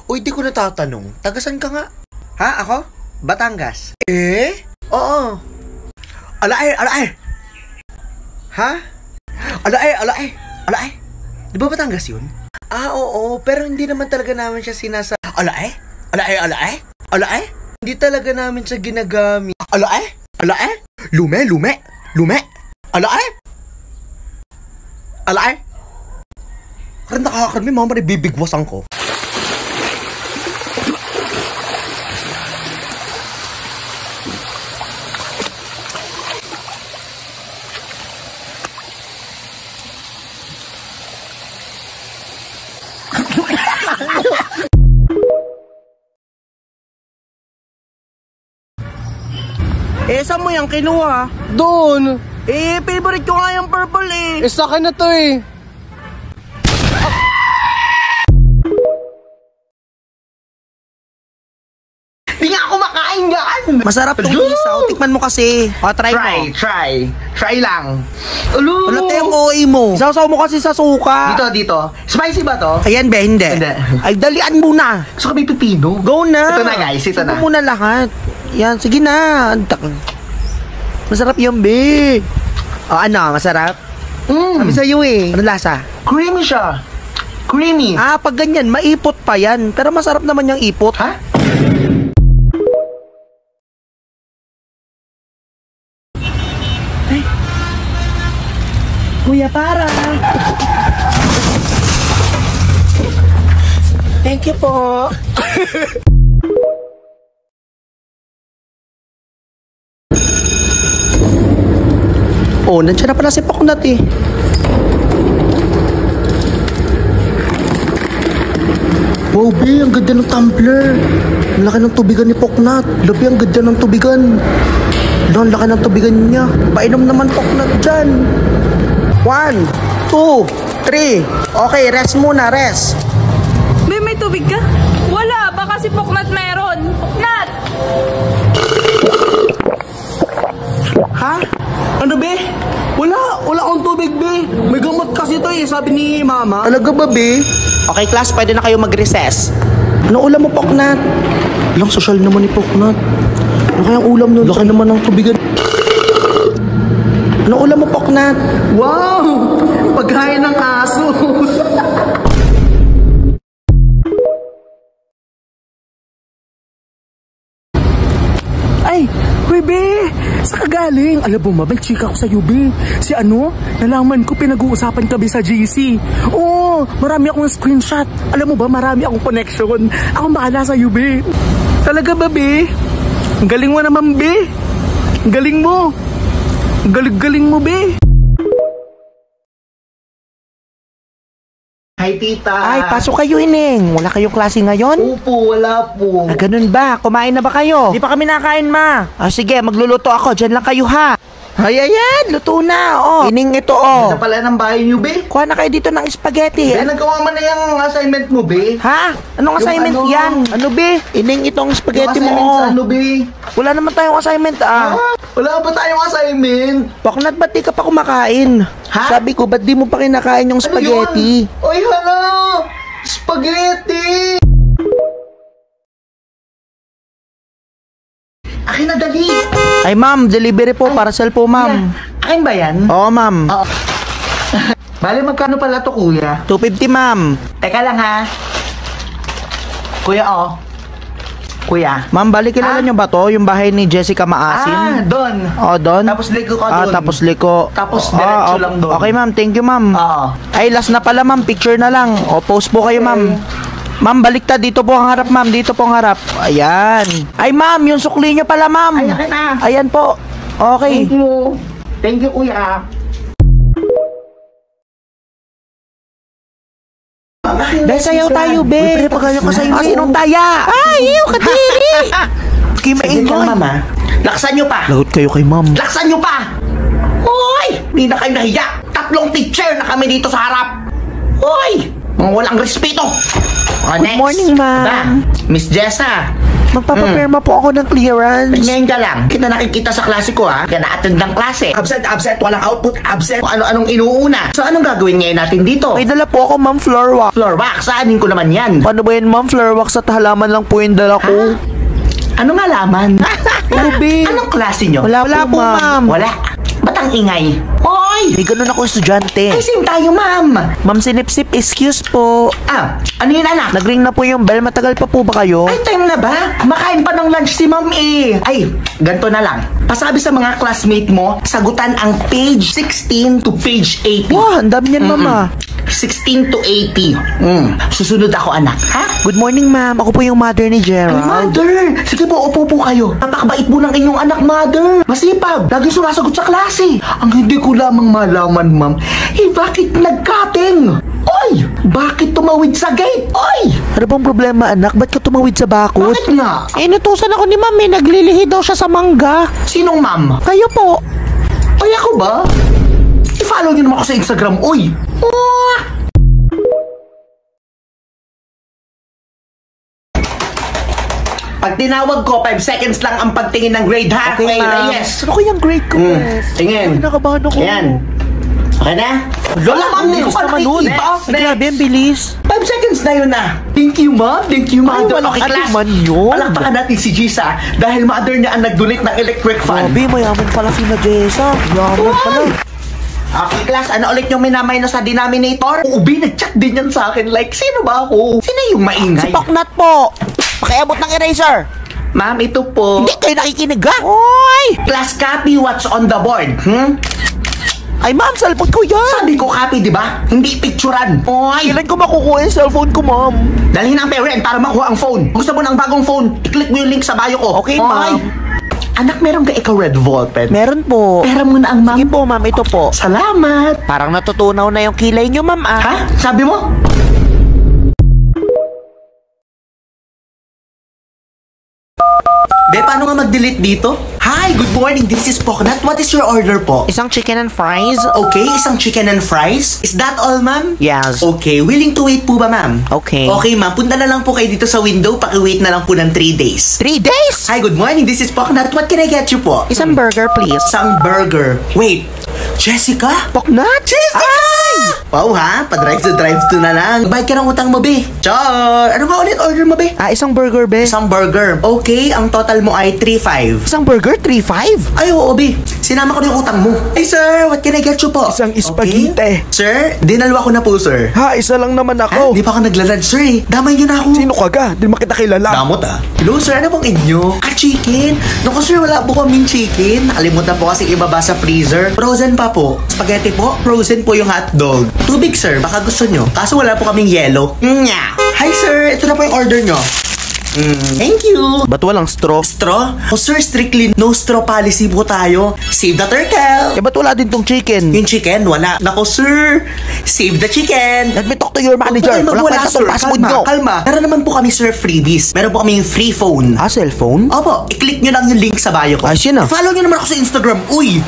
Uy, di ko natatanong. Tagasan ka nga? Ha? Ako? Batangas. Oo. Alae. Ha? Alae. Di ba Batangas yun? Oo. Pero hindi naman talaga namin siya Alae? Hindi talaga namin siya ginagamit. Alae? Lume? Alae? Karang nakakarami, mga maribibigwasan ko. Saan mo yung kinuha? Doon. Favorite ko nga yung purple Sa akin na to Di nga ako makain yan! Masarap tong isaw. Tikman mo kasi. Try mo. Try lang. Wala tayong OA mo. Isaw-saw mo kasi sa suka. Dito. Spicy ba to? Ayan, hindi. Ay, dalian muna. Gusto ka may pipino? Go na. Ito na guys, ito na. Subo muna lahat. Yan, sige na. Masarap yung be. Masarap? Sabi sa'yo Ano lasa? Creamy siya. Creamy. Pag ganyan, maipot pa yan. Pero masarap naman yung ipot. Ha? Ay. Kuya, para. Thank you po. Nandiyan na pala si Paknat Wow, B, ang ganda ng tumbler. Ang laki ng tubigan ni Poknat. Labi, ang ganda ng tubigan. Ang laki ng tubigan niya. Painom naman Poknat dyan. 1, 2, 3. Okay, rest muna, rest. May tubig ka? Wala, baka si Poknat meron. Poknat! Ha? Ano be? Wala akong tubig be. May gamot kasi to sabi ni mama. Talaga ba, B? Okay class, pwede na kayo mag-recess. Ano ulam mo, Poknat? Ilang social naman ni Poknat. Ano kayang ulam nun? Laki naman ng tubigan. Ano ulam mo, Poknat? Wow! Pagkain ng aso. Ay, Bebe! Saan ka galing? Alam mo, may chika ko sa UB. Si nalaman ko pinag-uusapan kami sa GC. Oo, marami akong screenshot. Alam mo ba, marami akong connection. Ako bahala sa UB. Talaga ba, Be? Ang galing mo naman, Be. Ang galing mo. Ang galing mo, Be. Hi, tita. Ay, pasok kayo, Ineng. Wala kayong klase ngayon? Opo, wala po. Ganun ba? Kumain na ba kayo? Di pa kami nakain, ma. Sige, magluluto ako. Diyan lang kayo, ha? Ay, ayan. Luto na. Ining ito, Ganda pala ng bahay niyo, be. Kuha na kayo dito ng spaghetti. Nagawa mo na yung assignment mo, be. Ha? Anong assignment yan? Be? Ining itong spaghetti yung mo. be? Wala naman tayong assignment, Wala ba tayong assignment? Paknat, ba't di ka pa kumakain? Ha? Sabi ko, ba't di mo pa kinakain yung spaghetti? Oy, hala! Spaghetti! Akin na, dali! Ay, ma'am, delivery po, parcel po, ma'am. Akin ba yan? Oo, ma'am. Bale, magkano pala to, kuya? 250, ma'am. Teka lang, ha? Kuya, Kuya. Ma'am, bali kilala nyo ba to? Yung bahay ni Jessica Maasin? Doon. Doon? Tapos liko ka doon. Tapos liko. Tapos diretso lang doon. Okay, ma'am. Thank you, ma'am. Ay, last na pala, ma'am. Picture na lang. Post po kayo, ma'am. Ma'am, baliktad. Dito po ang harap, ma'am. Dito po ang harap. Ayan. Ay, ma'am. Yung sukli nyo pala, ma'am. Ay, akin na. Ayan po. Okay. Thank you. Thank you, kuya. Sayaw tayo, be. Uy, pre, pagkaya ka sa inyo. Sinong taya? Ay, iyo, kadiri. Maingay. Mama. Laksan nyo pa. Lagot kayo kay ma'am. Laksan nyo pa. Hoy! Hindi na kayo nahiya. 3 teacher na kami dito sa harap. Hoy! Mga walang respeto. Good morning, ma'am. Miss Jessa, Magpapaperma po ako ng clearance. Ngayon ka lang, kita nakikita sa klase ko ha. Kaya na-attend ng klase. Absent, walang output, absent. Kung ano-anong inuuna. So anong gagawin ngayon natin dito? May dala po ako, ma'am, floor wax. Floor wax, saanin ko naman yan. Paano ba yan, ma'am? Floor wax at halaman lang po yung dala ko. Ano nga laman? Ruby. Anong klase nyo? Wala po, ma'am. Wala. Ba't ang ingay? Hoy! May ganun ako estudyante. Ay, same tayo, ma'am. Ma'am Sinipsip, excuse po. Ano yun, anak? Nagring na po yung bell. Matagal pa po ba kayo? Ay, time na ba? Makain pa ng lunch si ma'am eh. Ay, ganito na lang. Pasabi sa mga classmate mo, sagutan ang page 16 to page 80. Wah, ang dami niyan, mama. 16 to 80. Susunod ako, anak. Ha? Good morning, ma'am. Ako po yung mother ni Ay, Gerald. mother! Sige po, upo po kayo. Napakabait po ng inyong anak, mother. Masipag. Lagi sumasagot sa klase. Ang hindi ko lamang malaman, ma'am, bakit nag-cutting? Oy! Bakit tumawid sa gate? Oy! Ano bang problema, anak? Ba't ka tumawid sa bakod? Bakit nga? Inutusan ako ni ma'am eh. Naglilihi daw siya sa mangga. Sinong ma'am? Kayo po. Ay, ako ba? I-follow niyo naman ako sa Instagram, oy! Oh! Pag tinawag ko, 5 seconds lang ang pagtingin ng grade, ha? Okay, ma'am. Reyes. Ano ko yung grade ko, Wes? Tingin. Ay, nakabahan ako. Ayan. Okay na? Lola, ma'am, Bilis naman nun. Grabe, ang bilis. 5 seconds na yun na. Thank you, ma'am. Thank you, Ay, mother. walang Okay, class. atuman yun. Palakpakan natin si Gisa dahil mother niya ang nag-donate ng electric fan. Grabe, mayaman pala si Jessa. Mayaman pala. Okay, class. Ano ulit yung minamay sa denominator? Ubi, nag-chat din yan sa akin. Like, sino ba ako? Sino yung maingay? Si Poknat po. Pakiabot ng eraser. Ma'am, ito po. Hindi kayo nakikinig, ha? Oy! Class, copy what's on the board. Ay, ma'am, cellphone ko yan. Sabi ko copy, di ba? Hindi picturean. Oy! Kailan ko makukuha yung cellphone ko, ma'am? Dalhin ang parent para makuha ang phone. Gusto mo ng bagong phone? I-click mo yung link sa bio ko. Okay, Oy! ma'am. Anak, meron ka ikaw red ballpen? Meron po. Pera mo na ang ma'am. Sige po, ma'am. Ito po. Salamat. Parang natutunaw na yung kilay nyo, ma'am, ah. Ha? Sabi mo? Be, paano nga mag-delete dito? Hi, good morning. This is Poknat. What is your order po? Isang chicken and fries? Okay, isang chicken and fries. Is that all, ma'am? Yes. Okay, willing to wait po ba, ma'am? Okay. Okay, ma'am. Punta na lang po kayo dito sa window. Paki-wait na lang po ng 3 days. 3 days? Hi, good morning. This is Poknat. What can I get you po? Isang burger, please. Isang burger. Wait, Jessica? Poknat? Jessica! Wow ha, pa-drive-to na lang. Bayad ka ng utang mo, be. Char! Ano nga ulit order mo, be? Isang burger, be. Isang burger. Okay, ang total mo ay 3.5. Isang burger, 3.5? Ay, oo, be. Sinama ko na yung utang mo. Hey, sir, what can I get you po? Isang spaghetti. Okay. Sir, dinalwa ko na po, sir. Ha, isa lang naman Ha? ako. Di pa ako naglalad, sir eh. Damay niyo na ako. Sino ka ga? Di makita kilala. Damot ah. Hello, sir. Ano pong inyo? Chicken. Naku, sir, wala po kaming chicken. Nakalimutan po kasi ibaba sa freezer. Frozen pa po. Spaghetti po. Frozen po yung hotdog. Tubig, sir. Baka gusto nyo. Kaso wala po kaming yellow. Nya. Hi, sir. Ito na po yung order nyo. Thank you. Ba't walang straw? Straw? Oh, sir, strictly no straw policy po tayo. Save the turtle. Eh, ba't wala din tong chicken? Yung chicken, wala. Nako, sir. Save the chicken. Let me talk to your manager. Huwag po kayo Walang magwala, kwenta sir. tong password Kalma, nyo. kalma. Meron naman po kami, sir, freebies. Meron po kami yung free phone. Cellphone? Opo, i-click nyo lang yung link sa bio ko. Ayos yun ah. Follow nyo naman ako sa Instagram. Uy!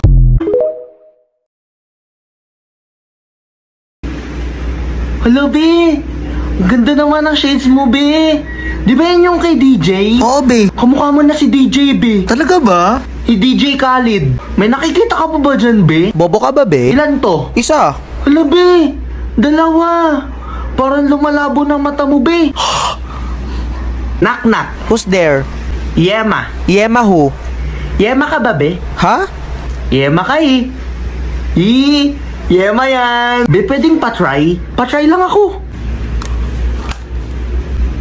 Hello, be. Ganda naman ang shades mo, be. Di ba yan yung kay DJ? Oo, be. Kamukha mo na si DJ, be. Talaga ba? Si DJ Khalid. May nakikita ka pa ba dyan, be? Bobo ka ba, be? Ilan to? Isa. Hala, be. Dalawa. Parang lumalabo ng mata mo, be. Knock-knock. Who's there? Yema. Yema who? Yema ka ba, be? Ha? Yema ka eh. Yema yan. Be, pwedeng patry? Patry lang ako.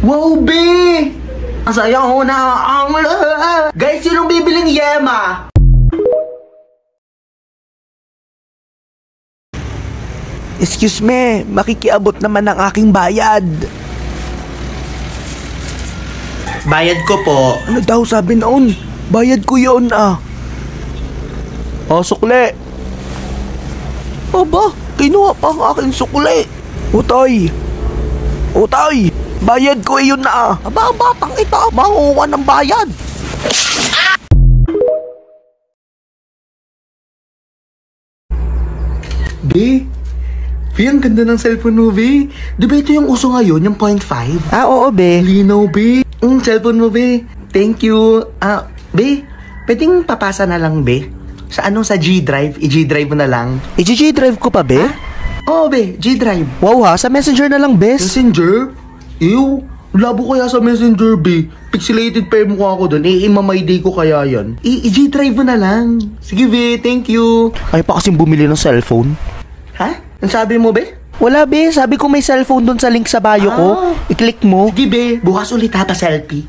Wow, be! Ang saya ko na ang guys, sinong bibiling yema? Excuse me, makikiabot naman ang aking bayad. Bayad ko po. Ano daw sabi noon? Bayad ko yun ah. Oh, sukle. Aba, kinuha pa ang aking sukle. Utay. Utay, bayad ko yun na ah. Aba, ang batang ito, manguha ng bayad. Be, ang ganda ng cellphone mo, be. Di ba ito yung uso ngayon, yung 0.5? Ah, oo, be. Linaw, be. Cellphone mo, be. Thank you. Be, pwedeng papasa na lang, be? Sa sa G-Drive? I-G-Drive mo na lang. I-G-Drive ko pa, be? Oo, be. G-Drive. Wow ha, sa Messenger na lang, bes. Messenger? Ew, labo kaya sa Messenger, be. Pixelated pa yung mukha ko dun. Imamayday ko kaya yan. I-G-Drive mo na lang. Sige, be. Thank you. Ay pa kasing bumili ng cellphone. Ha? Ang sabi mo, be? Wala, be. Sabi ko may cellphone doon sa link sa bio ko. I-click mo. Sige, be. Bukas ulit ha, pa-selfie.